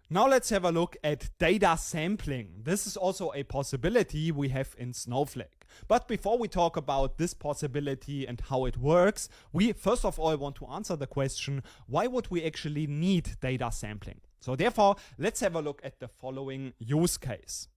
Now let's have a look at data sampling. This is also a possibility we have in Snowflake. But before we talk about this possibility and how it works, we first of all want to answer the question, why would we actually need data sampling? So therefore, let's have a look at the following use case.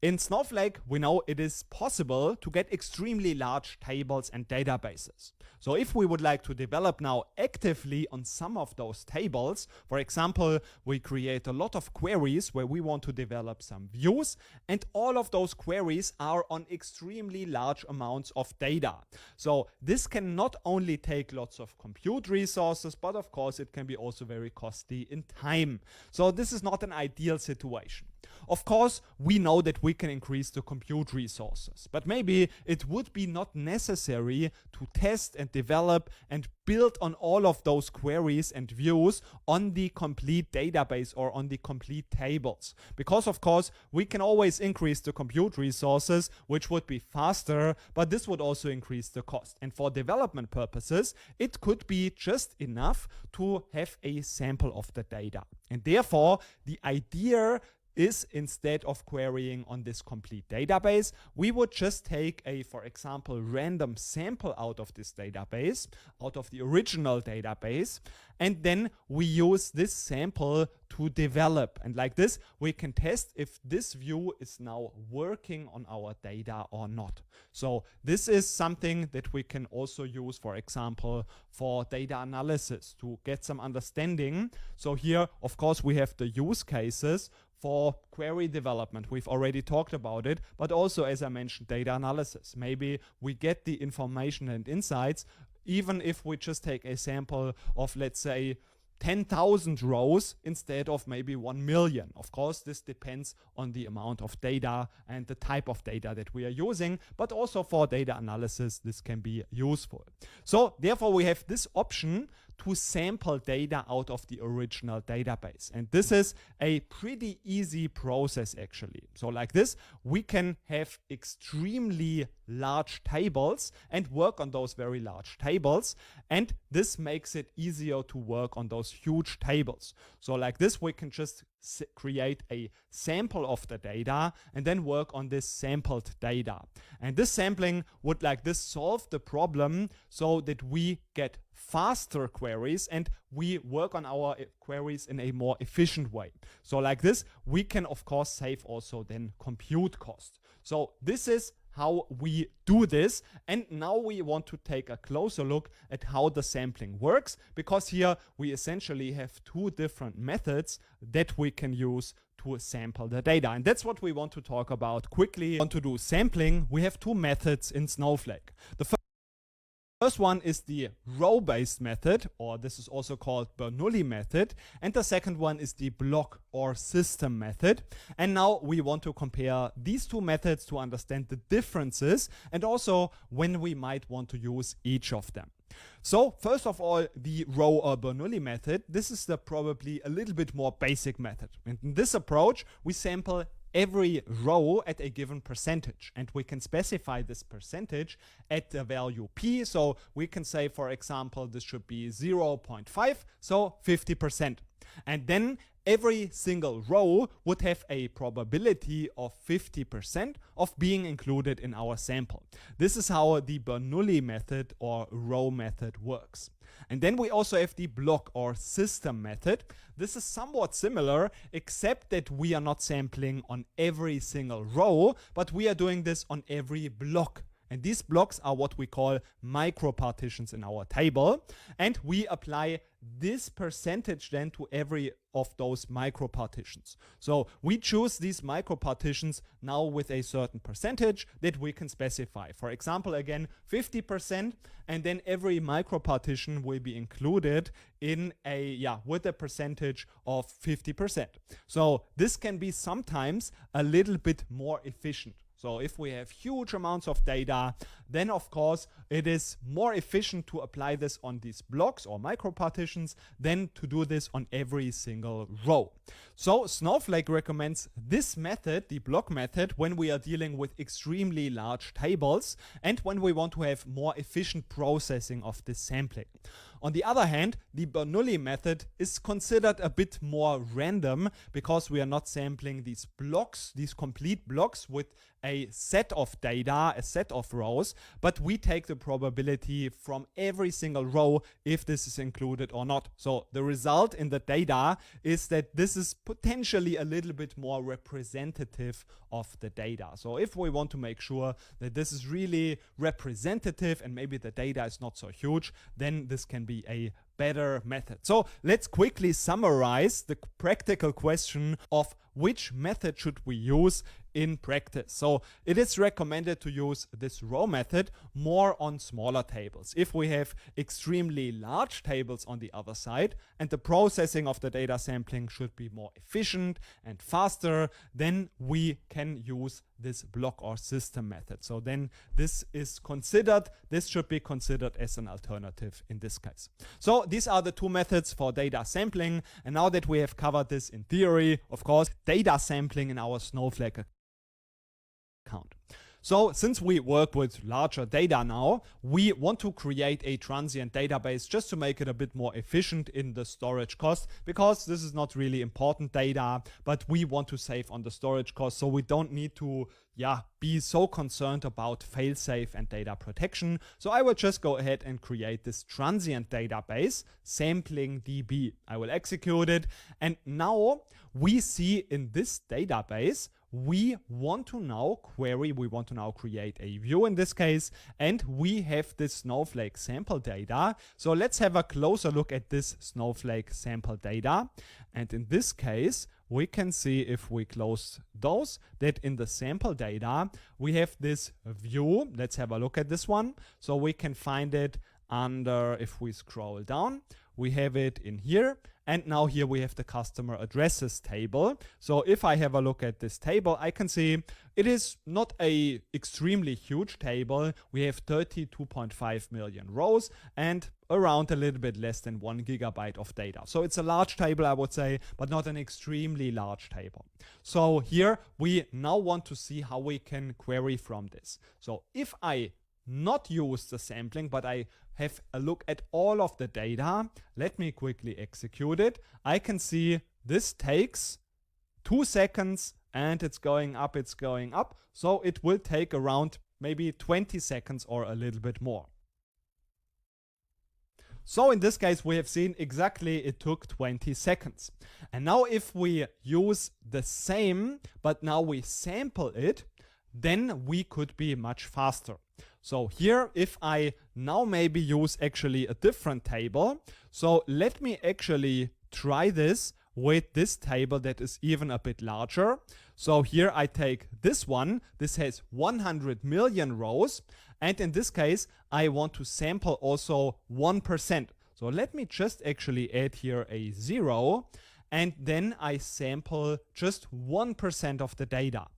In Snowflake, we know it is possible to get extremely large tables and databases. So if we would like to develop now actively on some of those tables, for example, we create a lot of queries where we want to develop some views, and all of those queries are on extremely large amounts of data. So this can not only take lots of compute resources, but of course it can be also very costly in time. So this is not an ideal situation. Of course, we know that we can increase the compute resources, but maybe it would be not necessary to test and develop and build on all of those queries and views on the complete database or on the complete tables. Because of course, we can always increase the compute resources, which would be faster, but this would also increase the cost. And for development purposes, it could be just enough to have a sample of the data. And therefore, the idea is instead of querying on this complete database, we would just take a, for example, random sample out of this database, out of the original database, and then we use this sample to develop. And like this, we can test if this view is now working on our data or not. So this is something that we can also use, for example, for data analysis to get some understanding. So here, of course, we have the use cases for query development. We've already talked about it, but also, as I mentioned, data analysis. Maybe we get the information and insights even if we just take a sample of, let's say, 10,000 rows instead of maybe 1 million. Of course, this depends on the amount of data and the type of data that we are using, but also for data analysis, this can be useful. So therefore, we have this option to sample data out of the original database. And this is a pretty easy process actually. So like this, we can have extremely large tables and work on those very large tables. And this makes it easier to work on those huge tables. So like this, we can just create a sample of the data and then work on this sampled data. And this sampling would like this solve the problem so that we get faster queries and we work on our queries in a more efficient way. So like this, we can of course save also then compute cost. So this is how we do this, and now we want to take a closer look at how the sampling works, because here we essentially have two different methods that we can use to sample the data, and that's what we want to talk about quickly. Want to do sampling, we have two methods in Snowflake. The first one is the row-based method, or this is also called Bernoulli method, and the second one is the block or system method. And now we want to compare these two methods to understand the differences and also when we might want to use each of them. So first of all, the row or Bernoulli method, this is the probably a little bit more basic method. And in this approach, we sample every row at a given percentage, and we can specify this percentage at the value p. So we can say, for example, this should be 0.5, so 50%. And then every single row would have a probability of 50% of being included in our sample. This is how the Bernoulli method or row method works. And then we also have the block or system method. This is somewhat similar, except that we are not sampling on every single row, but we are doing this on every block. And these blocks are what we call micro partitions in our table. And we apply this percentage then to every of those micro partitions. So we choose these micro partitions now with a certain percentage that we can specify. For example, again, 50%, and then every micro partition will be included in with a percentage of 50%. So this can be sometimes a little bit more efficient. So if we have huge amounts of data, then of course it is more efficient to apply this on these blocks or micro partitions than to do this on every single row. So Snowflake recommends this method, the block method, when we are dealing with extremely large tables and when we want to have more efficient processing of this sampling. On the other hand, the Bernoulli method is considered a bit more random because we are not sampling these blocks, these complete blocks with a set of data, a set of rows, but we take the probability from every single row if this is included or not. So the result in the data is that this is potentially a little bit more representative of the data. So if we want to make sure that this is really representative and maybe the data is not so huge, then this can be a better method. So let's quickly summarize the practical question of which method should we use in practice. So it is recommended to use this row method more on smaller tables. If we have extremely large tables on the other side and the processing of the data sampling should be more efficient and faster, then we can use this block or system method. So then this should be considered as an alternative in this case. So these are the two methods for data sampling. And now that we have covered this in theory, of course, data sampling in our Snowflake account. So since we work with larger data now, we want to create a transient database just to make it a bit more efficient in the storage cost, because this is not really important data, but we want to save on the storage cost, so we don't need to be so concerned about failsafe and data protection. So I will just go ahead and create this transient database, sampling DB. I will execute it, and now we see in this database we want to now create a view in this case, and we have this Snowflake sample data. So let's have a closer look at this Snowflake sample data. And in this case, we can see if we close those, that in the sample data, we have this view. Let's have a look at this one. So we can find it under, if we scroll down, we have it in here. And now here we have the customer addresses table. So if I have a look at this table, I can see it is not a extremely huge table. We have 32.5 million rows and around a little bit less than 1 gigabyte of data. So it's a large table, I would say, but not an extremely large table. So here we now want to see how we can query from this. So if I not use the sampling, but I have a look at all of the data, let me quickly execute it. I can see this takes 2 seconds and it's going up. So it will take around maybe 20 seconds or a little bit more. So in this case, we have seen exactly it took 20 seconds. And now if we use the same, but now we sample it, then we could be much faster. So here, if I now maybe use actually a different table, so let me actually try this with this table that is even a bit larger. So here I take this one, this has 100 million rows, and in this case, I want to sample also 1%. So let me just actually add here a 0, and then I sample just 1% of the data.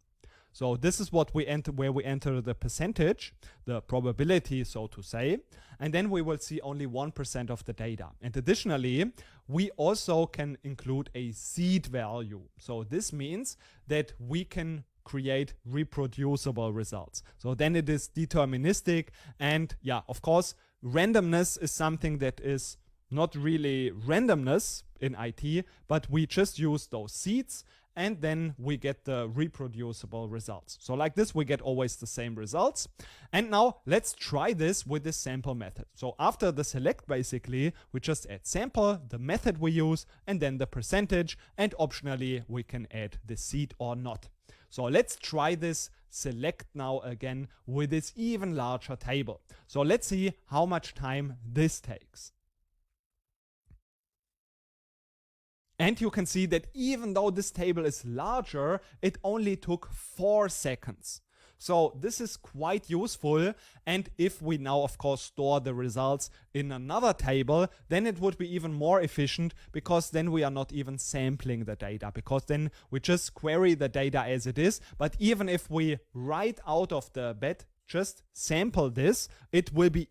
So this is what we enter, where we enter the percentage, the probability, so to say, and then we will see only 1% of the data. And additionally, we also can include a seed value. So this means that we can create reproducible results. So then it is deterministic, and of course, randomness is something that is not really randomness in IT, but we just use those seeds and then we get the reproducible results. So like this, we get always the same results. And now let's try this with the sample method. So after the select, basically, we just add sample, the method we use, and then the percentage, and optionally we can add the seed or not. So let's try this select now again with this even larger table. So let's see how much time this takes. And you can see that even though this table is larger, it only took 4 seconds. So this is quite useful, and if we now of course store the results in another table, then it would be even more efficient, because then we are not even sampling the data, because then we just query the data as it is. But even if we write out of the bed, just sample this, it will be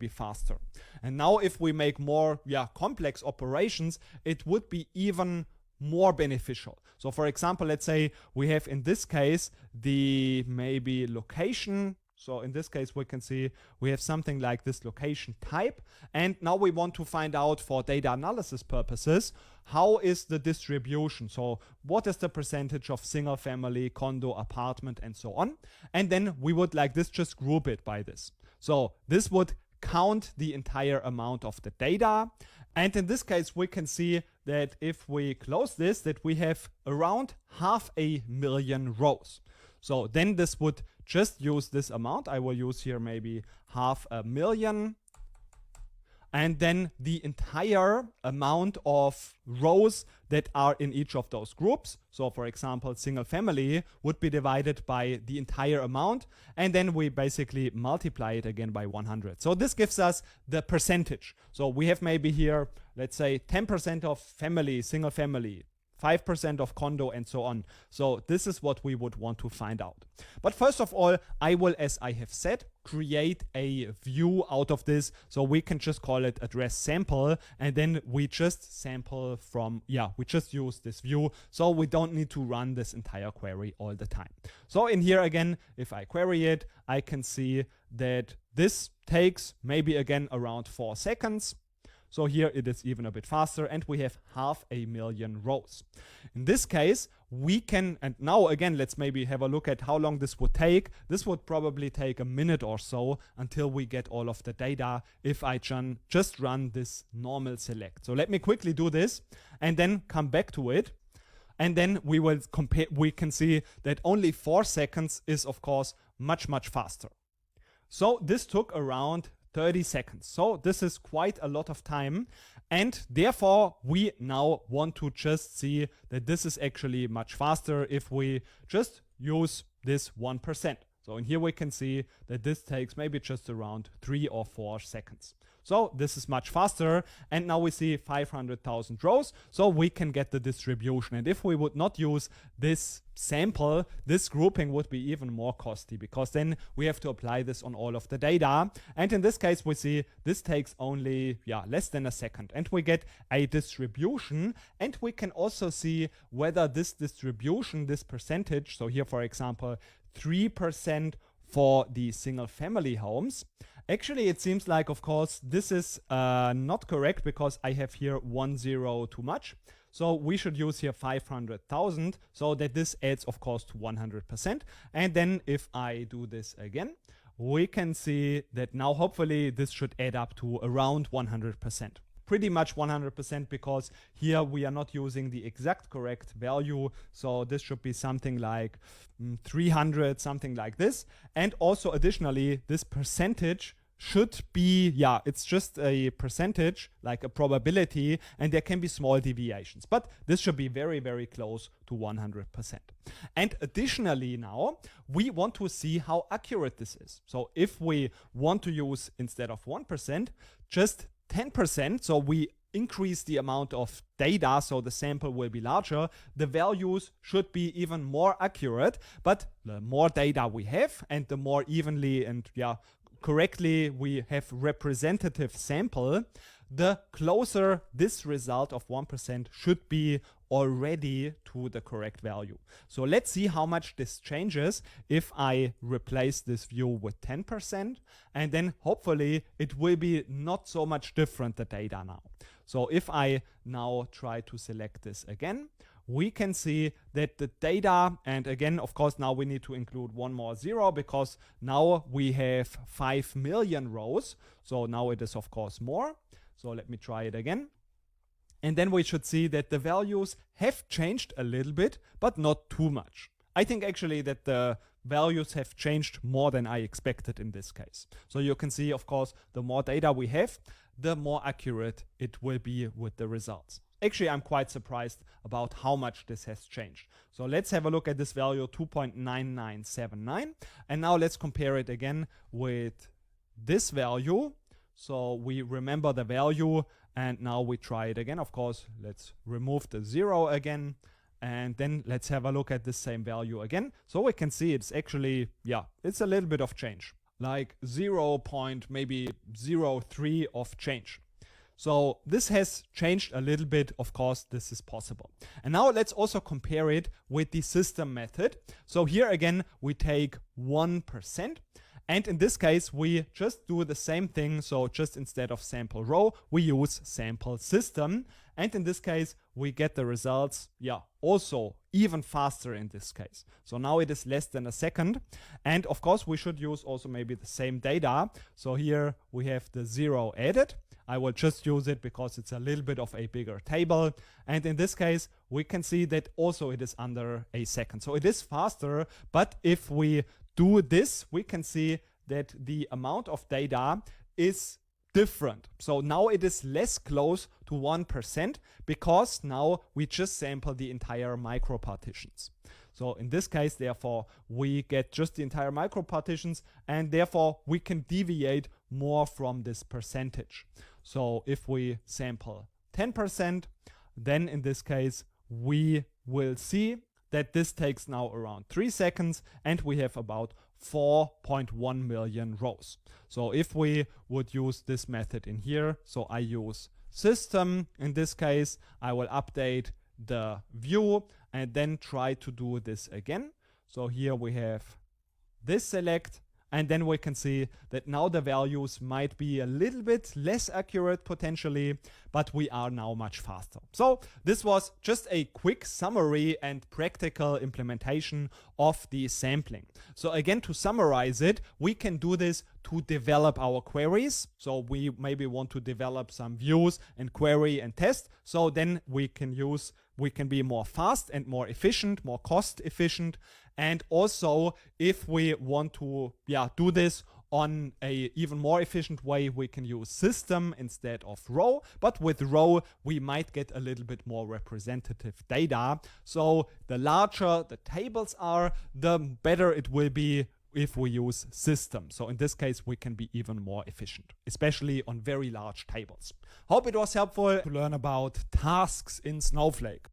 faster. And now if we make more complex operations, it would be even more beneficial. So for example, let's say we have in this case the maybe location. So in this case we can see we have something like this location type, and now we want to find out for data analysis purposes, how is the distribution? So what is the percentage of single family, condo, apartment, and so on? And then we would like this just group it by this. So this would count the entire amount of the data. And in this case, we can see that if we close this, that we have around 500,000 rows. So then this would just use this amount. I will use here maybe 500,000. And then the entire amount of rows that are in each of those groups. So for example, single family would be divided by the entire amount, and then we basically multiply it again by 100. So this gives us the percentage. So we have maybe here, let's say 10% of family, single family, 5% of condo, and so on. So this is what we would want to find out. But first of all, I will, as I have said, create a view out of this. So we can just call it address sample, and then we just sample from, we just use this view. So we don't need to run this entire query all the time. So in here again, if I query it, I can see that this takes maybe again around 4 seconds. So here it is even a bit faster, and we have 500,000 rows. In this case, we can, and now again, let's maybe have a look at how long this would take. This would probably take a minute or so until we get all of the data if I just run this normal select. So let me quickly do this and then come back to it. And then we will compare, we can see that only 4 seconds is of course much, much faster. So this took around 30 seconds. So this is quite a lot of time, and therefore we now want to just see that this is actually much faster if we just use this 1%. So in here we can see that this takes maybe just around 3 or 4 seconds. So this is much faster, and now we see 500,000 rows, so we can get the distribution. And if we would not use this sample, this grouping would be even more costly, because then we have to apply this on all of the data. And in this case, we see this takes only less than a second, and we get a distribution. And we can also see whether this distribution, this percentage, so here for example 3% for the single family homes. Actually, it seems like, of course, this is not correct, because I have here 1 0 too much. So we should use here 500,000, so that this adds, of course, to 100%. And then if I do this again, we can see that now hopefully this should add up to around 100%. Pretty much 100%, because here we are not using the exact correct value. So this should be something like 300, something like this. And also additionally, this percentage should be, it's just a percentage, like a probability, and there can be small deviations, but this should be very, very close to 100%. And additionally now, we want to see how accurate this is. So if we want to use, instead of 1%, just 10%, so we increase the amount of data, so the sample will be larger, the values should be even more accurate. But the more data we have, and the more evenly and correctly we have representative sample, the closer this result of 1% should be already to the correct value. So let's see how much this changes if I replace this view with 10%, and then hopefully it will be not so much different, the data now. So if I now try to select this again, we can see that the data, and again, of course, now we need to include one more 0, because now we have 5 million rows. So now it is, of course, more. So let me try it again. And then we should see that the values have changed a little bit, but not too much. I think actually that the values have changed more than I expected in this case. So you can see, of course, the more data we have, the more accurate it will be with the results. Actually, I'm quite surprised about how much this has changed. So let's have a look at this value, 2.9979. And now let's compare it again with this value. So we remember the value, and now we try it again. Of course, let's remove the 0 again. And then let's have a look at the same value again. So we can see it's actually, yeah, it's a little bit of change, like 0. maybe 0.03 of change. So this has changed a little bit. Of course, this is possible. And now let's also compare it with the system method. So here again, we take 1%. And in this case, we just do the same thing. So just instead of sample row, we use sample system. And in this case, we get the results, yeah, also even faster in this case. So now it is less than a second. And of course, we should use also maybe the same data. So here we have the 0 added. I will just use it because it's a little bit of a bigger table. And in this case, we can see that also it is under a second. So it is faster, but if we do this, we can see that the amount of data is different. So now it is less close to 1% because now we just sample the entire micro partitions. So in this case, therefore, we get just the entire micro partitions, and therefore we can deviate more from this percentage. So if we sample 10%, then in this case, we will see that this takes now around 3 seconds, and we have about 4.1 million rows. So if we would use this method in here, so I use system in this case, I will update the view and then try to do this again. So here we have this select, and then we can see that now the values might be a little bit less accurate potentially, but we are now much faster. So this was just a quick summary and practical implementation of the sampling. So again, to summarize it, we can do this to develop our queries. So we maybe want to develop some views and query and test. So then we can be more fast and more efficient, more cost efficient. And also, if we want to do this on a even more efficient way, we can use system instead of row. But with row, we might get a little bit more representative data. So the larger the tables are, the better it will be if we use system. So in this case, we can be even more efficient, especially on very large tables. Hope it was helpful to learn about tasks in Snowflake.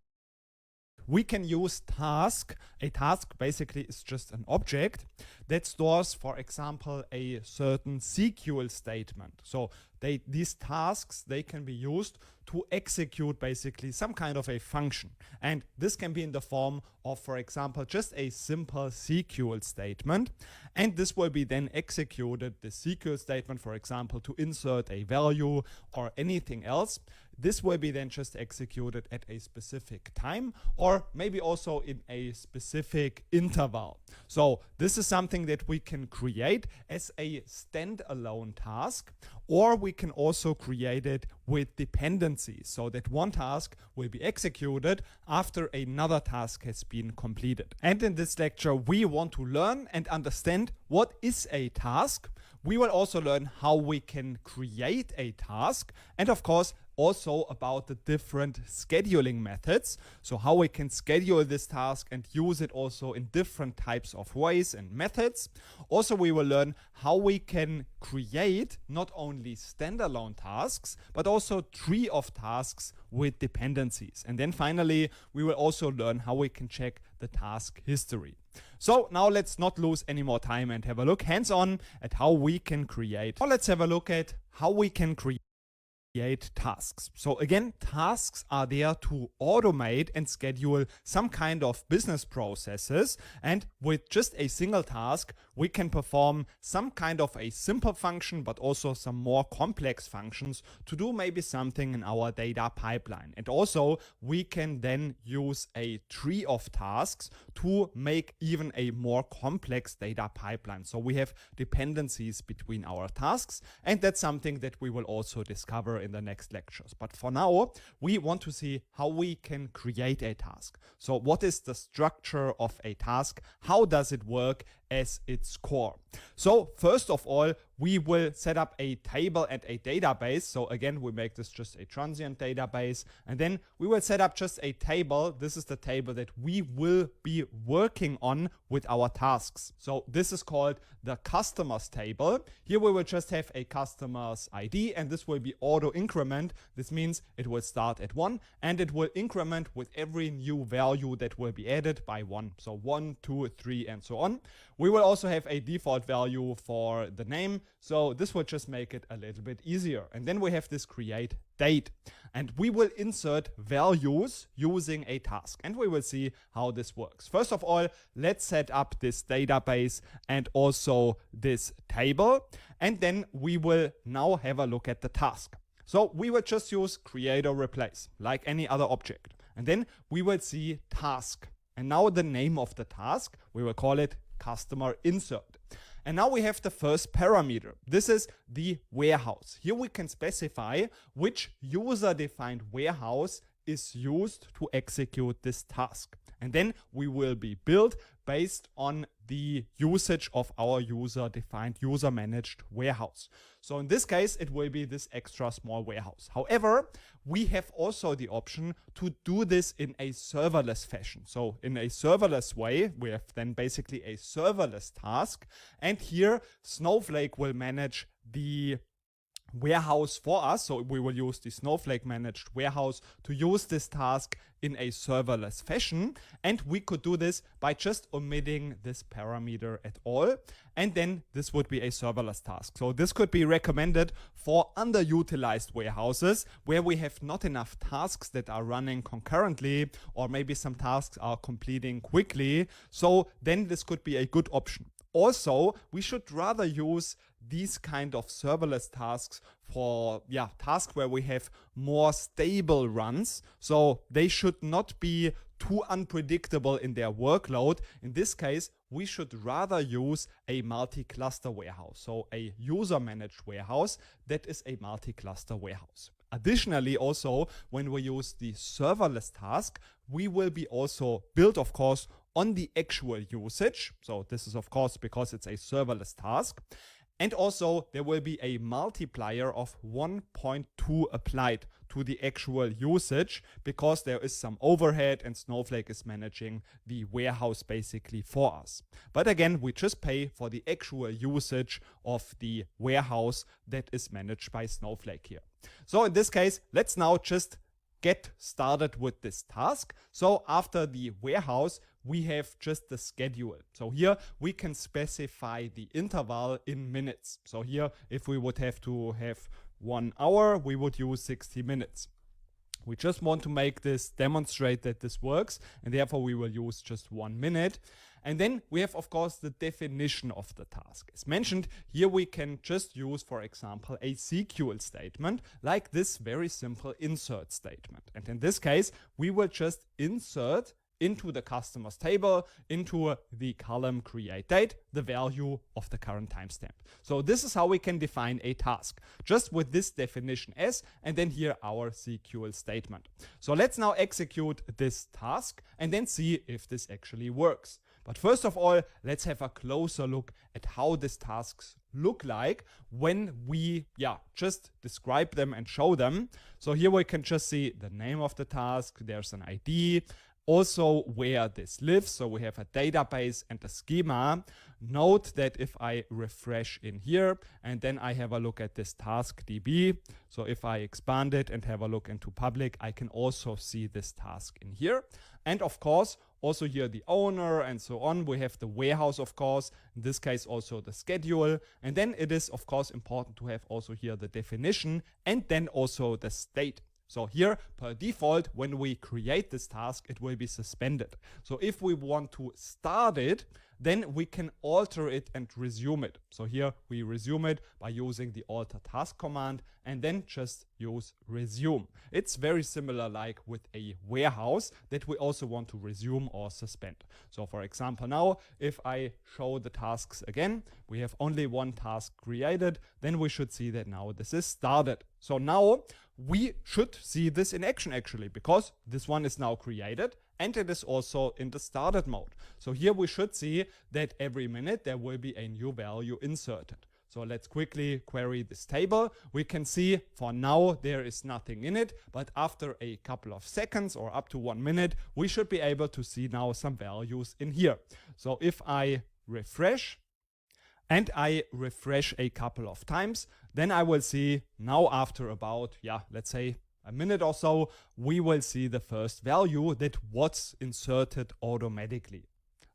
We can use task. A task basically is just an object that stores, for example, a certain SQL statement. So these tasks, they can be used to execute basically some kind of a function. And this can be in the form of, for example, just a simple SQL statement. And this will be then executed, the SQL statement, for example, to insert a value or anything else. This will be then just executed at a specific time, or maybe also in a specific interval. So this is something that we can create as a standalone task, or we can also create it with dependencies, so that one task will be executed after another task has been completed. And in this lecture, we want to learn and understand what is a task. We will also learn how we can create a task, and of course, also about the different scheduling methods. So how we can schedule this task and use it also in different types of ways and methods. Also, we will learn how we can create not only standalone tasks, but also tree of tasks with dependencies. And then finally, we will also learn how we can check the task history. So now let's not lose any more time and have a look hands-on at how we can create. Now let's have a look at how we can create tasks. So again, tasks are there to automate and schedule some kind of business processes, and with just a single task we can perform some kind of a simple function, but also some more complex functions to do maybe something in our data pipeline. And also we can then use a tree of tasks to make even a more complex data pipeline. So we have dependencies between our tasks, and that's something that we will also discover in the next lectures. But for now, we want to see how we can create a task. So what is the structure of a task? How does it work? as its core. So first of all, we will set up a table and a database. So again, we make this just a transient database, and then we will set up just a table. This is the table that we will be working on with our tasks. So this is called the customers table. Here we will just have a customer's ID, and this will be auto increment. This means it will start at 1 and it will increment with every new value that will be added by 1. So 1, 2, 3, and so on. We will also have a default value for the name. So this will just make it a little bit easier. And then we have this create date, and we will insert values using a task, and we will see how this works. First of all, let's set up this database and also this table, and then we will now have a look at the task. So we will just use create or replace like any other object, and then we will see task, and now the name of the task, we will call it customer insert. And now we have the first parameter. This is the warehouse. Here we can specify which user-defined warehouse is used to execute this task. And then we will be built based on the usage of our user-defined, user-managed warehouse. So in this case, it will be this extra small warehouse. However, we have also the option to do this in a serverless fashion. So in a serverless way, we have then basically a serverless task. And here, Snowflake will manage the warehouse for us. So we will use the Snowflake managed warehouse to use this task in a serverless fashion. And we could do this by just omitting this parameter at all. And then this would be a serverless task. So this could be recommended for underutilized warehouses where we have not enough tasks that are running concurrently, or maybe some tasks are completing quickly. So then this could be a good option. Also, we should rather use these kind of serverless tasks for tasks where we have more stable runs. So they should not be too unpredictable in their workload. In this case, we should rather use a multi-cluster warehouse. So a user-managed warehouse that is a multi-cluster warehouse. Additionally, also, when we use the serverless task, we will be also built, of course, on the actual usage. So this is, of course, because it's a serverless task. And also there will be a multiplier of 1.2 applied to the actual usage, because there is some overhead and Snowflake is managing the warehouse basically for us. But again, we just pay for the actual usage of the warehouse that is managed by Snowflake here. So in this case, let's now just get started with this task. So after the warehouse, we have just the schedule. So here we can specify the interval in minutes. So here, if we would have to have 1 hour, we would use 60 minutes. We just want to make this demonstrate that this works, and therefore we will use just 1 minute. And then we have, of course, the definition of the task. As mentioned, here we can just use, for example, a SQL statement like this very simple insert statement. And in this case, we will just insert into the customers table, into the column create date, the value of the current timestamp. So this is how we can define a task, just with this definition S, and then here our SQL statement. So let's now execute this task and then see if this actually works. But first of all, let's have a closer look at how these tasks look like when we just describe them and show them. So here we can just see the name of the task, there's an ID, also where this lives. So we have a database and a schema. Note that if I refresh in here and then I have a look at this task DB, so if I expand it and have a look into public, I can also see this task in here. And of course, also here the owner and so on. We have the warehouse, of course, in this case also the schedule. And then it is, of course, important to have also here the definition and then also the state. So here, per default, when we create this task, it will be suspended. So if we want to start it, then we can alter it and resume it. So here we resume it by using the alter task command and then just use resume. It's very similar like with a warehouse that we also want to resume or suspend. So for example, now if I show the tasks again, we have only one task created, then we should see that now this is started. So now we should see this in action actually, because this one is now created and it is also in the started mode. So here we should see that every minute there will be a new value inserted. So let's quickly query this table. We can see for now there is nothing in it, but after a couple of seconds or up to 1 minute, we should be able to see now some values in here. So if I refresh, and I refresh a couple of times, then I will see now after about, let's say a minute or so, we will see the first value that was inserted automatically.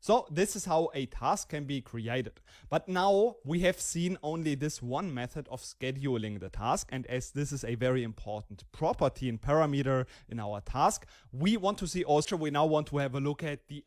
So this is how a task can be created. But now we have seen only this one method of scheduling the task, and as this is a very important property and parameter in our task, we want to see also, we now want to have a look at the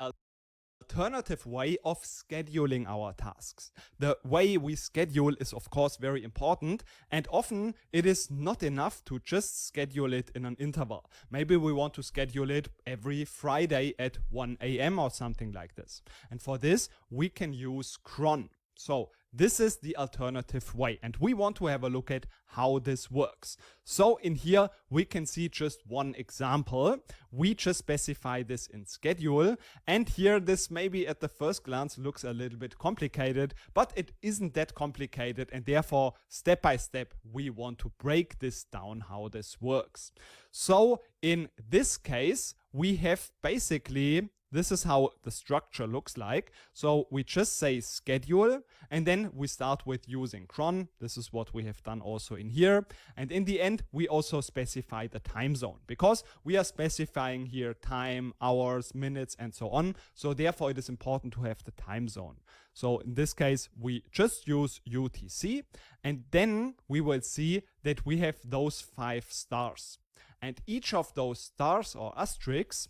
alternative way of scheduling our tasks. The way we schedule is of course very important, and often it is not enough to just schedule it in an interval. Maybe we want to schedule it every Friday at 1 AM or something like this. And for this we can use cron. So this is the alternative way, and we want to have a look at how this works. So in here we can see just one example. We just specify this in schedule, and here this maybe at the first glance looks a little bit complicated, but it isn't that complicated, and therefore step by step we want to break this down how this works. So in this case we have basically, this is how the structure looks like. So we just say schedule, and then we start with using cron. This is what we have done also in here. And in the end, we also specify the time zone, because we are specifying here time, hours, minutes, and so on. So therefore it is important to have the time zone. So in this case, we just use UTC, and then we will see that we have those 5 stars. And each of those stars or asterisks,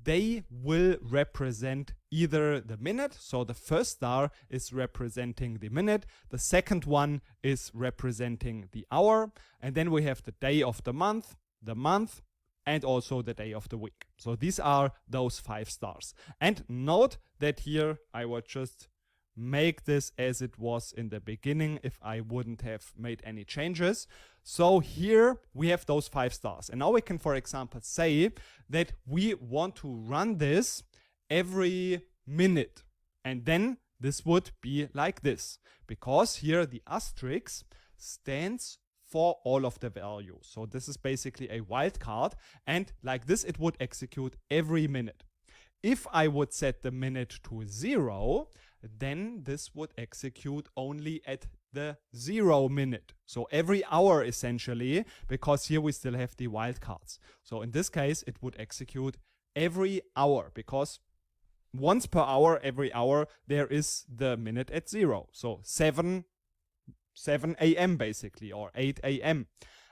they will represent either the minute, so the first star is representing the minute, the second one is representing the hour, and then we have the day of the month, and also the day of the week. So these are those 5 stars. And note that here I will just make this as it was in the beginning if I wouldn't have made any changes. So here we have those 5 stars. And now we can, for example, say that we want to run this every minute. And then this would be like this, because here the asterisk stands for all of the values. So this is basically a wildcard, and like this it would execute every minute. If I would set the minute to 0, then this would execute only at the 0 minute. So every hour essentially, because here we still have the wildcards. So in this case, it would execute every hour, because once per hour, every hour, there is the minute at 0. So 7 AM basically, or 8 AM.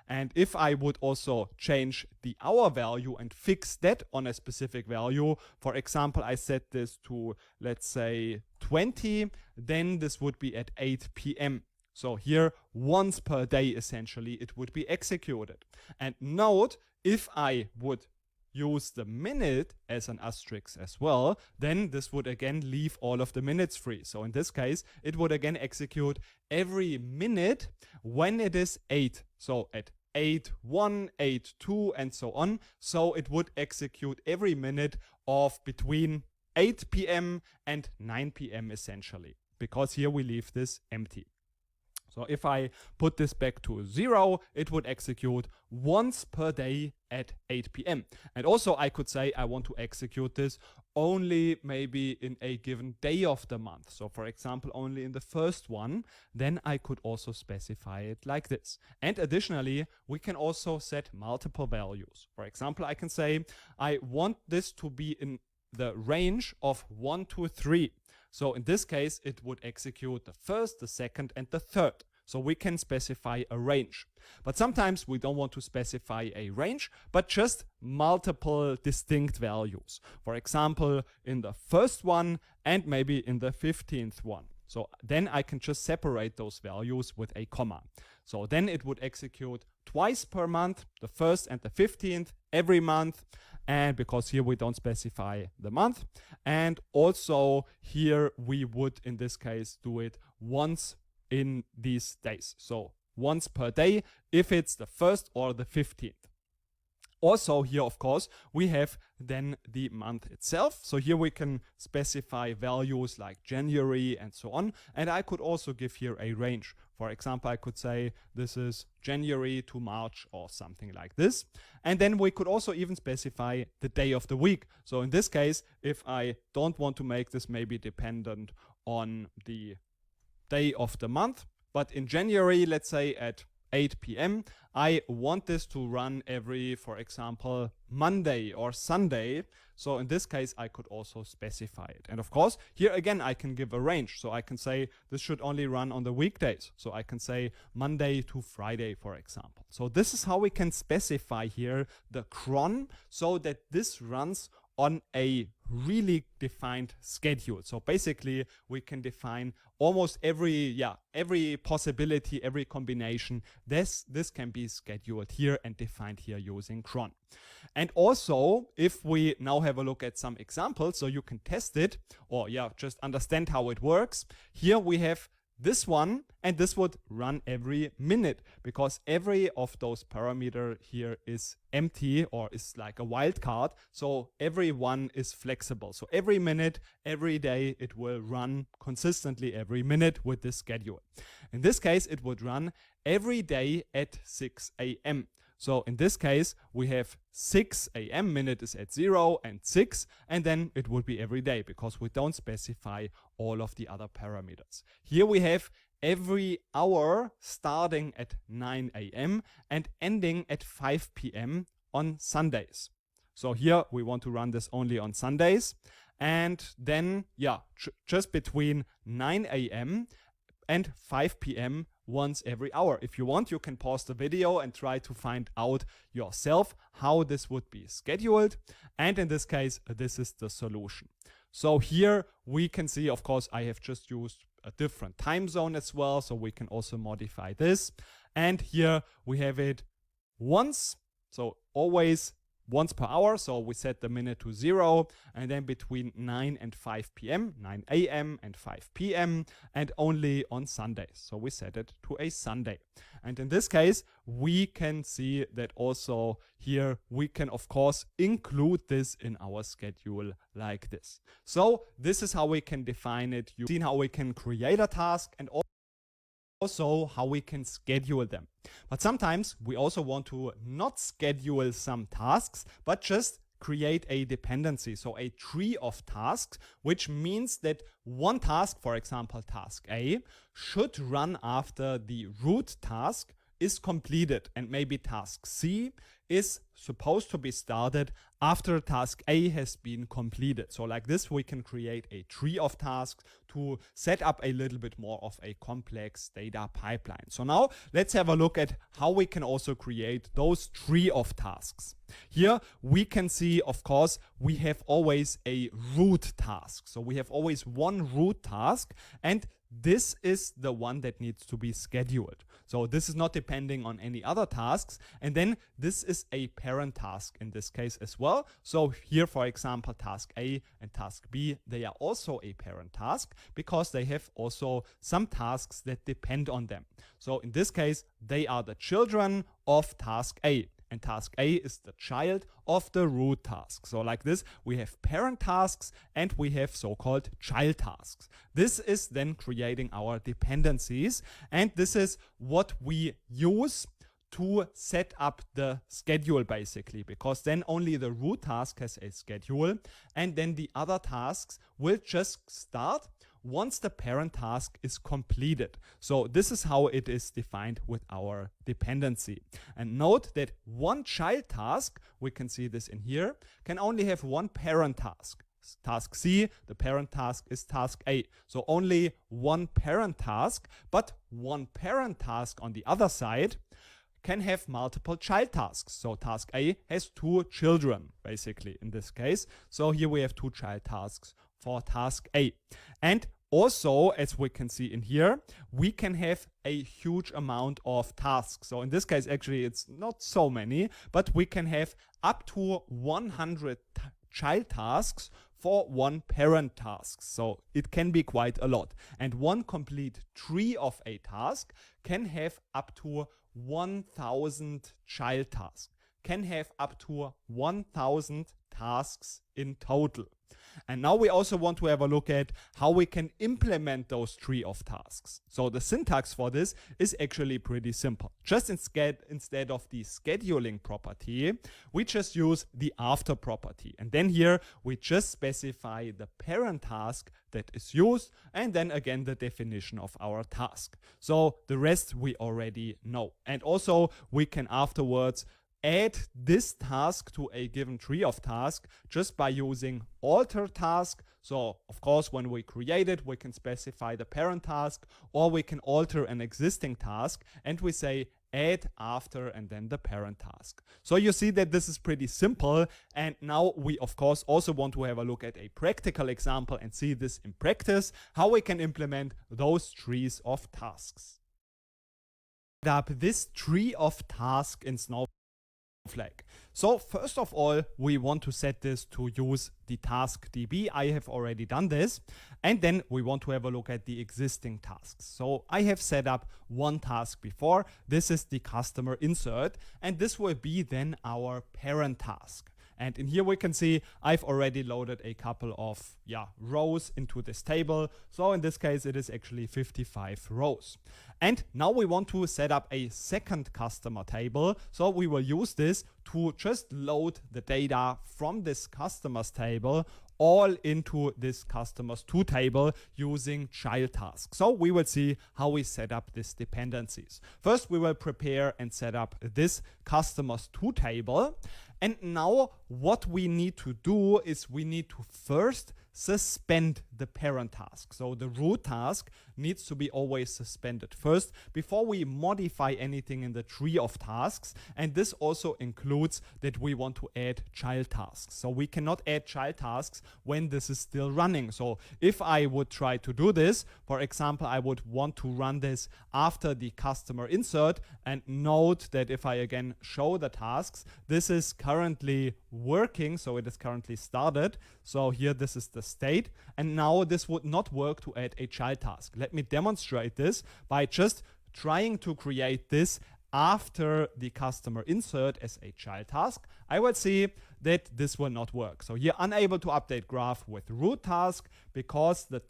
And if I would also change the hour value and fix that on a specific value, for example, I set this to, let's say, 20, then this would be at 8 PM. So here, once per day, essentially, it would be executed. And note, if I would use the minute as an asterisk as well, then this would again leave all of the minutes free. So in this case, it would again execute every minute when it is 8. So at 8:1, 8:2, and so on. So it would execute every minute of between 8 PM and 9 PM essentially, because here we leave this empty. So if I put this back to 0, it would execute once per day at 8 PM. And also I could say I want to execute this only maybe in a given day of the month. So for example, only in the first one, then I could also specify it like this. And additionally, we can also set multiple values. For example, I can say I want this to be in the range of 1 to 3. So in this case, it would execute the first, the second, and the third. So we can specify a range. But sometimes we don't want to specify a range, but just multiple distinct values. For example, in the first one and maybe in the 15th one. So then I can just separate those values with a comma. So then it would execute twice per month, the 1st and the 15th, every month. And because here we don't specify the month. And also here we would, in this case, do it once in these days. So once per day if it's the 1st or the 15th. Also here, of course, we have then the month itself. So here we can specify values like January and so on. And I could also give here a range. For example, I could say this is January to March or something like this. And then we could also even specify the day of the week. So in this case, if I don't want to make this maybe dependent on the day of the month, but in January, let's say at 8 p.m. I want this to run every, for example, Monday or Sunday. So in this case, I could also specify it. And of course, here again, I can give a range. So I can say this should only run on the weekdays. So I can say Monday to Friday, for example. So this is how we can specify here the cron so that this runs on a really defined schedule. So basically we can define almost every possibility, every combination. This can be scheduled here and defined here using cron. And also, if we now have a look at some examples so you can test it or just understand how it works, here we have this one, and this would run every minute because every of those parameter here is empty or is like a wildcard. So every one is flexible. So every minute, every day, it will run consistently every minute with this schedule. In this case, it would run every day at 6 a.m. So in this case, we have 6 a.m. minute is at 0 and 6, and then it would be every day because we don't specify all of the other parameters. Here we have every hour starting at 9 a.m. and ending at 5 p.m. on Sundays. So here we want to run this only on Sundays. And then, just between 9 a.m. and 5 p.m. once every hour. If you want, you can pause the video and try to find out yourself how this would be scheduled. And in this case, this is the solution. So here we can see, of course, I have just used a different time zone as well. So we can also modify this. And here we have it once. So always once per hour. So we set the minute to 0, and then between 9 and 5 p.m., 9 a.m. and 5 p.m. and only on Sundays. So we set it to a Sunday. And in this case, we can see that also here we can, of course, include this in our schedule like this. So this is how we can define it. You've seen how we can create a task and also how we can schedule them. But sometimes we also want to not schedule some tasks, but just create a dependency, so a tree of tasks, which means that one task, for example, task A, should run after the root task is completed, and maybe task C is supposed to be started after task A has been completed. So like this, we can create a tree of tasks to set up a little bit more of a complex data pipeline. So now let's have a look at how we can also create those tree of tasks. Here we can see, of course, we have always a root task. So we have always one root task, and this is the one that needs to be scheduled. So this is not depending on any other tasks. And then this is a parent task in this case as well. So here, for example, task A and task B, they are also a parent task because they have also some tasks that depend on them. So in this case, they are the children of task A. And task A is the child of the root task. So like this, we have parent tasks and we have so-called child tasks. This is then creating our dependencies, and this is what we use to set up the schedule basically, because then only the root task has a schedule, and then the other tasks will just start once the parent task is completed. So this is how it is defined with our dependency. And note that one child task, we can see this in here, can only have one parent task. Task C, the parent task is task A. So only one parent task, but one parent task on the other side can have multiple child tasks. So task A has 2 children, basically, in this case. So here we have 2 child tasks for task A. And also, as we can see in here, we can have a huge amount of tasks. So in this case, actually, it's not so many, but we can have up to 100 child tasks for one parent task. So it can be quite a lot. And one complete tree of a task can have up to 1000 child tasks, can have up to 1000 tasks in total. And now we also want to have a look at how we can implement those tree of tasks. So the syntax for this is actually pretty simple. Just instead of the scheduling property, we just use the after property. And then here we just specify the parent task that is used, and then again the definition of our task. So the rest we already know. And also we can afterwards add this task to a given tree of tasks just by using alter task. So of course, when we create it, we can specify the parent task, or we can alter an existing task and we say add after and then the parent task. So you see that this is pretty simple. And now we of course also want to have a look at a practical example and see this in practice, how we can implement those trees of tasks. Set up this tree of tasks in Snowflake. So first of all, we want to set this to use the task DB. I have already done this. And then we want to have a look at the existing tasks. So I have set up one task before. This is the customer insert, and this will be then our parent task. And in here we can see I've already loaded a couple of rows into this table. So in this case, it is actually 55 rows. And now we want to set up a second customer table. So we will use this to just load the data from this customers table all into this customers to table using child tasks. So we will see how we set up these dependencies. First, we will prepare and set up this customers to table. And now what we need to do is we need to first suspend the parent task. So the root task needs to be always suspended first before we modify anything in the tree of tasks. And this also includes that we want to add child tasks. So we cannot add child tasks when this is still running. So if I would try to do this, for example, I would want to run this after the customer insert, and note that if I again show the tasks, this is currently working. So it is currently started. So here this is the state, and now this would not work to add a child task. Let me demonstrate this by just trying to create this after the customer insert as a child task. I will see that this will not work. So here, unable to update graph with root task because the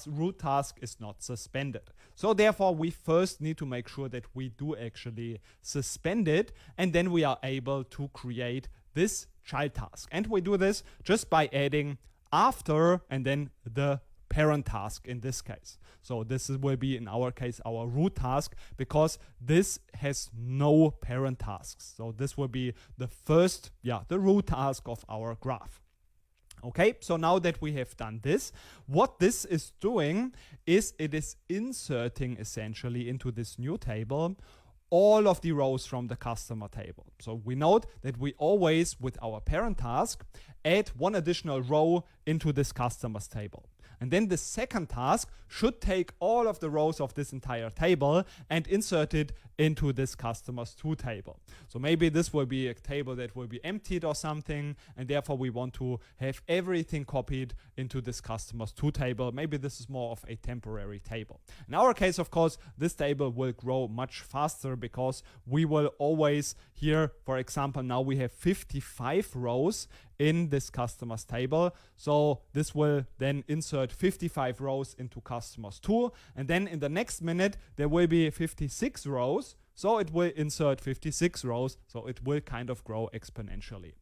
root task is not suspended. So therefore we first need to make sure that we do actually suspend it, and then we are able to create this child task. And we do this just by adding after and then the parent task in this case. So this will be in our case our root task, because this has no parent tasks. So this will be the first, the root task of our graph. Okay, so now that we have done this, what this is doing is it is inserting essentially into this new table all of the rows from the customer table. So we note that we always, with our parent task, add one additional row into this customers table. And then the second task should take all of the rows of this entire table and insert it into this customers to table. So maybe this will be a table that will be emptied or something, and therefore we want to have everything copied into this customers to table. Maybe this is more of a temporary table. In our case, of course, this table will grow much faster because we will always here, for example, now we have 55 rows in this customers table. So this will then insert 55 rows into customers 2. And then in the next minute, there will be 56 rows. So it will insert 56 rows. So it will kind of grow exponentially.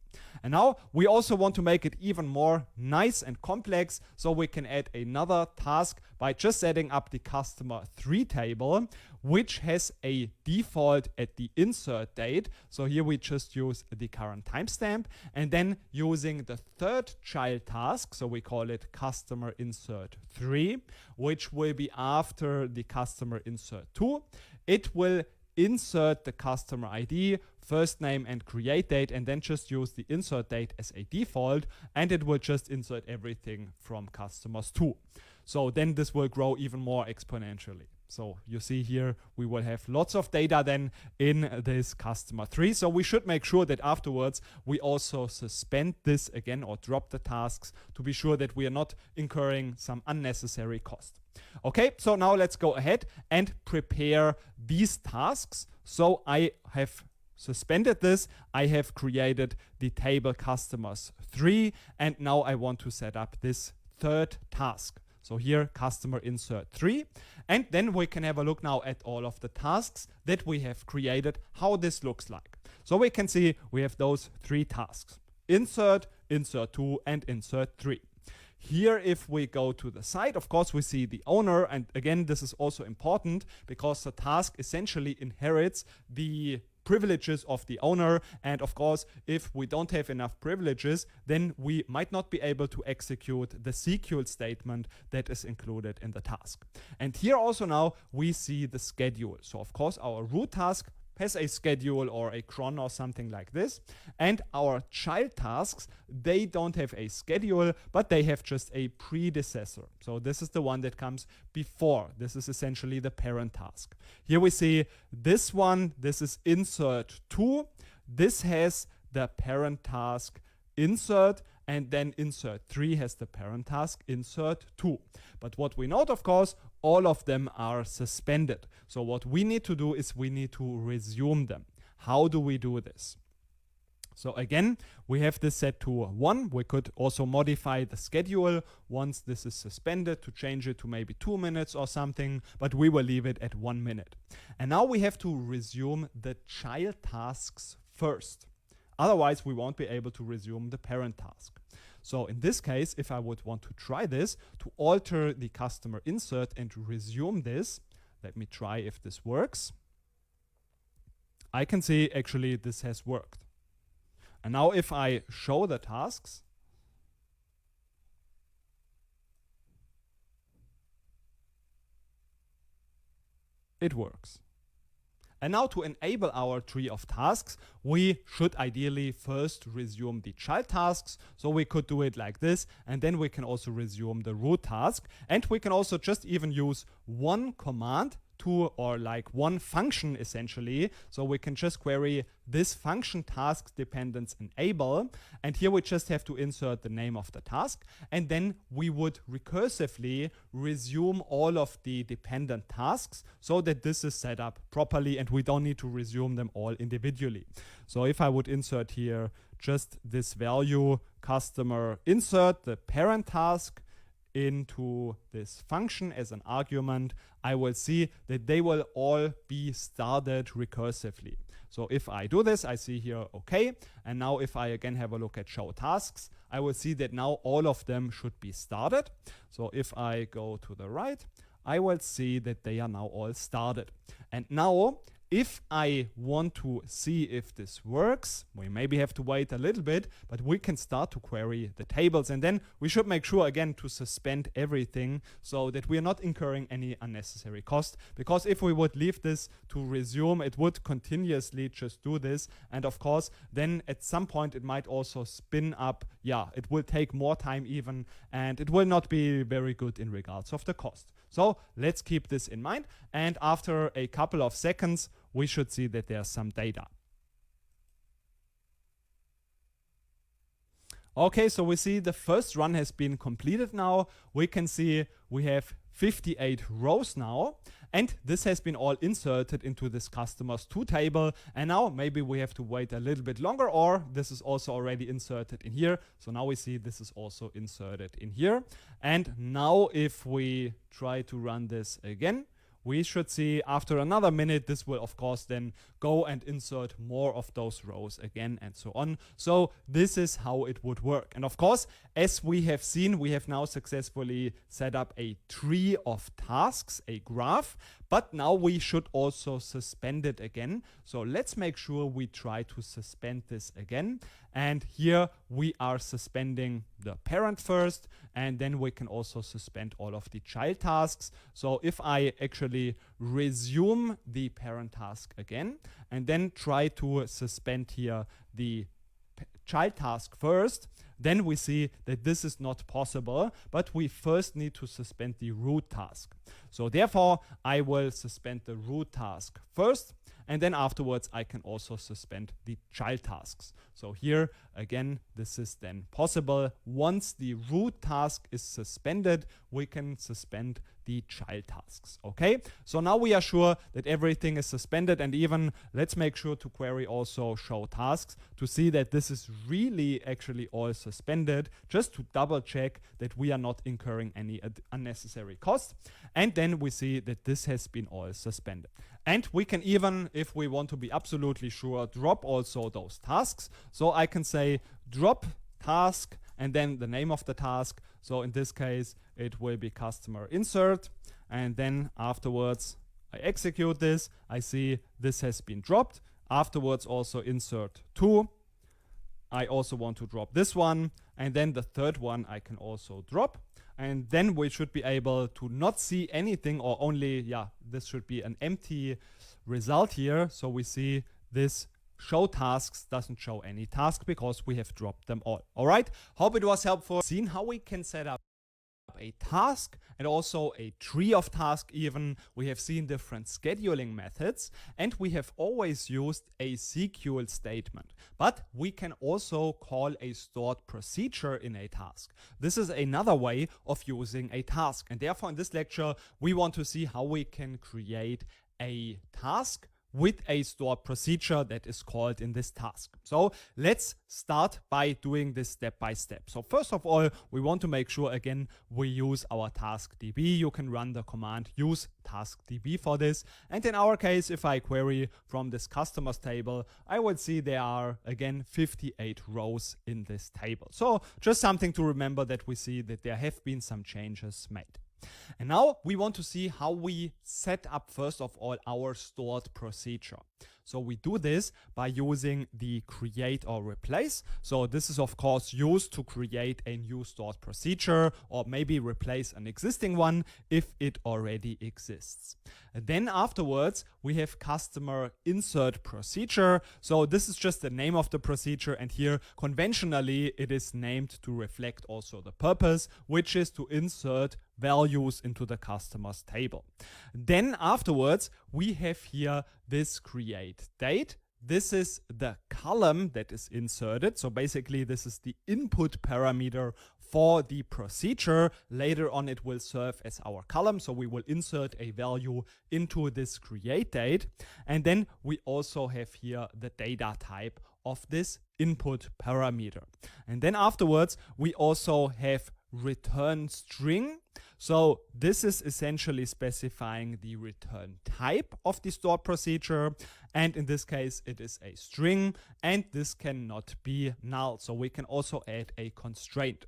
And now we also want to make it even more nice and complex. So we can add another task by just setting up the customer 3 table, which has a default at the insert date. So here we just use the current timestamp, and then using the third child task. So we call it customer insert 3, which will be after the customer insert 2. It will insert the customer ID, first name and create date, and then just use the insert date as a default, and it will just insert everything from customers 2. So then this will grow even more exponentially. So you see here, we will have lots of data then in this customer 3. So we should make sure that afterwards we also suspend this again or drop the tasks to be sure that we are not incurring some unnecessary cost. Okay, so now let's go ahead and prepare these tasks. So I have suspended this. I have created the table customers 3, and now I want to set up this third task. So here, customer insert 3. And then we can have a look now at all of the tasks that we have created, how this looks like. So we can see we have those 3 tasks: insert, insert 2, and insert 3. Here, if we go to the side, of course, we see the owner. And again, this is also important because the task essentially inherits the privileges of the owner. And of course, if we don't have enough privileges, then we might not be able to execute the SQL statement that is included in the task. And here also now we see the schedule. So of course, our root task has a schedule or a cron or something like this. And our child tasks, they don't have a schedule, but they have just a predecessor. So this is the one that comes before. This is essentially the parent task. Here we see this one. This is insert 2. This has the parent task insert, and then insert 3 has the parent task insert 2. But what we note, of course, all of them are suspended. So what we need to do is we need to resume them. How do we do this? So again, we have this set to 1. We could also modify the schedule once this is suspended to change it to maybe 2 minutes or something, but we will leave it at 1 minute. And now we have to resume the child tasks first. Otherwise, we won't be able to resume the parent task. So in this case, if I would want to try this, to alter the customer insert and resume this, let me try if this works. I can see actually this has worked. And now if I show the tasks, it works. And now to enable our tree of tasks, we should ideally first resume the child tasks. So we could do it like this, and then we can also resume the root task. And we can also just even use one command to, or like one function essentially. So we can just query this function task dependence enable. And here we just have to insert the name of the task. And then we would recursively resume all of the dependent tasks so that this is set up properly and we don't need to resume them all individually. So if I would insert here just this value customer insert the parent task into this function as an argument, I will see that they will all be started recursively. So if I do this, I see here, okay. And now if I again have a look at show tasks, I will see that now all of them should be started. So if I go to the right, I will see that they are now all started. And now, if I want to see if this works, we maybe have to wait a little bit, but we can start to query the tables. And then we should make sure again to suspend everything so that we are not incurring any unnecessary cost. Because if we would leave this to resume, it would continuously just do this. And of course, then at some point it might also spin up. Yeah, it will take more time even, and it will not be very good in regards of the cost. So let's keep this in mind. And after a couple of seconds, we should see that there's some data. Okay, so we see the first run has been completed now. We can see we have 58 rows now, and this has been all inserted into this customers to table. And now maybe we have to wait a little bit longer, or this is also already inserted in here. So now we see this is also inserted in here. And now if we try to run this again, we should see after another minute, this will of course then go and insert more of those rows again and so on. So this is how it would work. And of course, as we have seen, we have now successfully set up a tree of tasks, a graph, but now we should also suspend it again. So let's make sure we try to suspend this again. And here we are suspending the parent first, and then we can also suspend all of the child tasks. So if I actually resume the parent task again, and then try to suspend here the child task first, then we see that this is not possible, but we first need to suspend the root task. So therefore, I will suspend the root task first, and then afterwards I can also suspend the child tasks. So here again, this is then possible. Once the root task is suspended, we can suspend the child tasks. Okay, so now we are sure that everything is suspended, and even let's make sure to query also show tasks to see that this is really actually all suspended, just to double check that we are not incurring any unnecessary cost. And then we see that this has been all suspended. And we can even, if we want to be absolutely sure, drop also those tasks. So I can say drop task and then the name of the task. So in this case, it will be customer insert. And then afterwards, I execute this. I see this has been dropped. Afterwards, also insert 2. I also want to drop this one. And then the third one I can also drop. And then we should be able to not see anything, or only, yeah, this should be an empty result here. So we see this show tasks doesn't show any task because we have dropped them all. All right, hope it was helpful. Seen how we can set up a task and also a tree of tasks. Even we have seen different scheduling methods, and we have always used a SQL statement, but we can also call a stored procedure in a task. This is another way of using a task, and therefore in this lecture we want to see how we can create a task with a stored procedure that is called in this task. So let's start by doing this step by step. So first of all, we want to make sure again we use our taskdb. You can run the command use taskdb for this. And in our case, if I query from this customers table, I will see there are again 58 rows in this table. So just something to remember, that we see that there have been some changes made. And now we want to see how we set up first of all our stored procedure. So we do this by using the create or replace. So this is of course used to create a new stored procedure, or maybe replace an existing one if it already exists. And then afterwards we have customer insert procedure. So this is just the name of the procedure, and here conventionally it is named to reflect also the purpose, which is to insert values into the customers table. Then afterwards we have here this create date. This is the column that is inserted. So basically this is the input parameter for the procedure. Later on it will serve as our column, so we will insert a value into this create date. And then we also have here the data type of this input parameter. And then afterwards we also have return string. So this is essentially specifying the return type of the stored procedure, and in this case it is a string, and this cannot be null. So we can also add a constraint.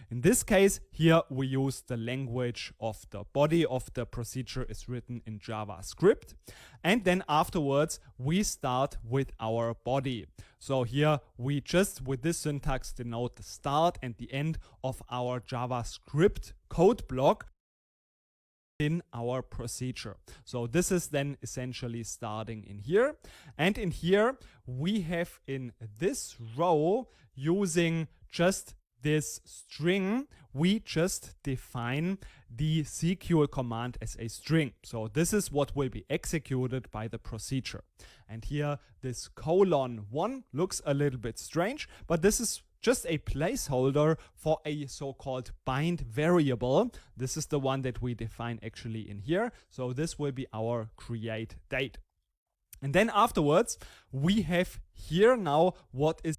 In this case here we use the language of the body of the procedure is written in JavaScript, and then afterwards we start with our body. So here we just with this syntax denote the start and the end of our JavaScript code block in our procedure. So this is then essentially starting in here, and in here we have in this row, using just this string, we just define the SQL command as a string. So this is what will be executed by the procedure. And here this :1 looks a little bit strange, but this is just a placeholder for a so-called bind variable. This is the one that we define actually in here. So this will be our create date. And then afterwards, we have here now what is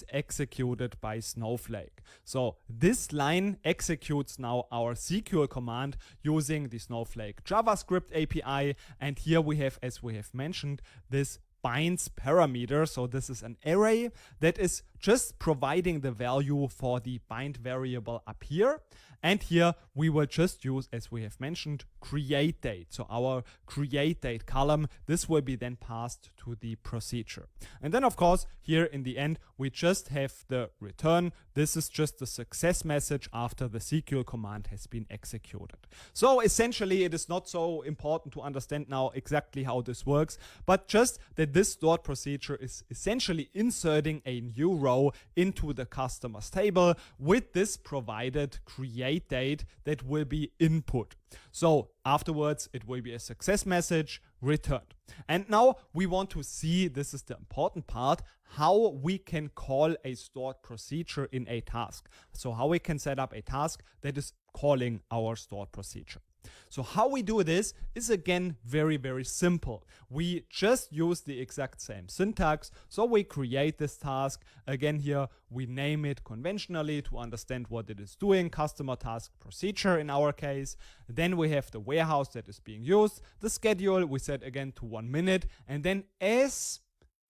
executed by Snowflake. So this line executes now our SQL command using the Snowflake JavaScript API. And here we have, as we have mentioned, this binds parameter. So this is an array that is just providing the value for the bind variable up here. And here we will just use, as we have mentioned, create date. So our create date column, this will be then passed to the procedure. And then of course, here in the end, we just have the return. This is just the success message after the SQL command has been executed. So essentially it is not so important to understand now exactly how this works, but just that this stored procedure is essentially inserting a new row into the customers table with this provided create date that will be input. So afterwards it will be a success message returned. And now we want to see, this is the important part, how we can call a stored procedure in a task. So how we can set up a task that is calling our stored procedure. So how we do this is again very simple. We just use the exact same syntax. So we create this task. Again here we name it conventionally to understand what it is doing, customer task procedure in our case. Then we have the warehouse that is being used. The schedule we set again to 1 minute, and then as,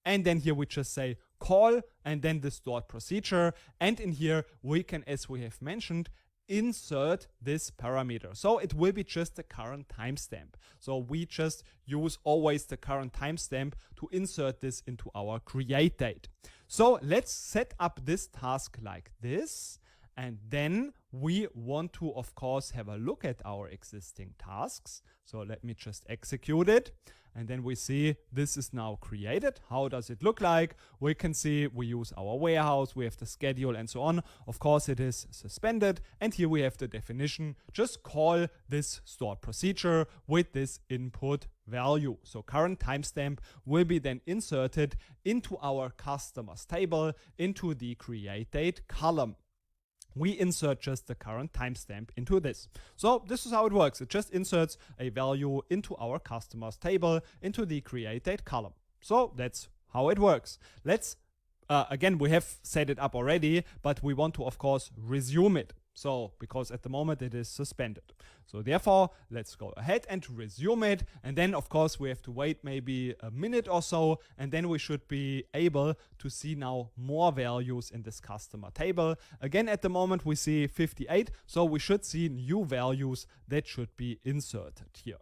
and then here we just say call and then the stored procedure. And in here we can, as we have mentioned, insert this parameter. So it will be just the current timestamp. So we just use always the current timestamp to insert this into our create date. So let's set up this task like this. And then we want to, of course, have a look at our existing tasks. So let me just execute it. And then we see this is now created. How does it look like? We can see we use our warehouse, we have the schedule and so on. Of course, it is suspended. And here we have the definition. Just call this stored procedure with this input value. So current timestamp will be then inserted into our customers table, into the create date column. We insert just the current timestamp into this. So this is how it works. It just inserts a value into our customers table, into the create date column. So that's how it works. Let's, again, we have set it up already, but we want to, of course, resume it. So, because at the moment it is suspended. So therefore, let's go ahead and resume it. And then, of course, we have to wait maybe a minute or so. And then we should be able to see now more values in this customer table. Again, at the moment, we see 58. So we should see new values that should be inserted here.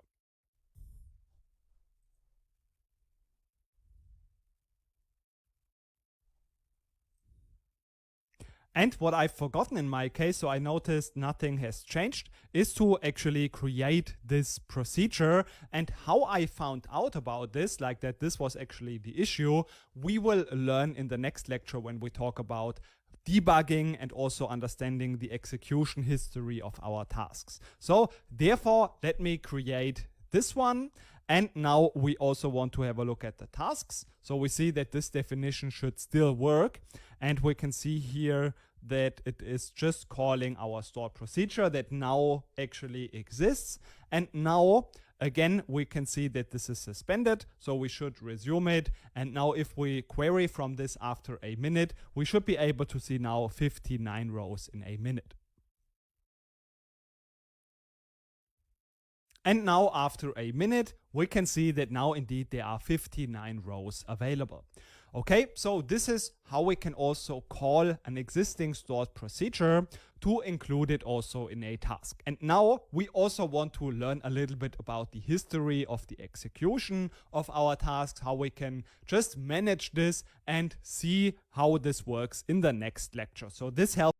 And what I've forgotten in my case, so I noticed nothing has changed, is to actually create this procedure. And how I found out about this, like that this was actually the issue, we will learn in the next lecture when we talk about debugging and also understanding the execution history of our tasks. So therefore, let me create this one. And now we also want to have a look at the tasks. So we see that this definition should still work. And we can see here that it is just calling our stored procedure that now actually exists. And now, again, we can see that this is suspended. So we should resume it. And now if we query from this after a minute, we should be able to see now 59 rows in a minute. And now after a minute, we can see that now indeed there are 59 rows available. Okay, so this is how we can also call an existing stored procedure to include it also in a task. And now we also want to learn a little bit about the history of the execution of our tasks, how we can just manage this and see how this works in the next lecture. So this helps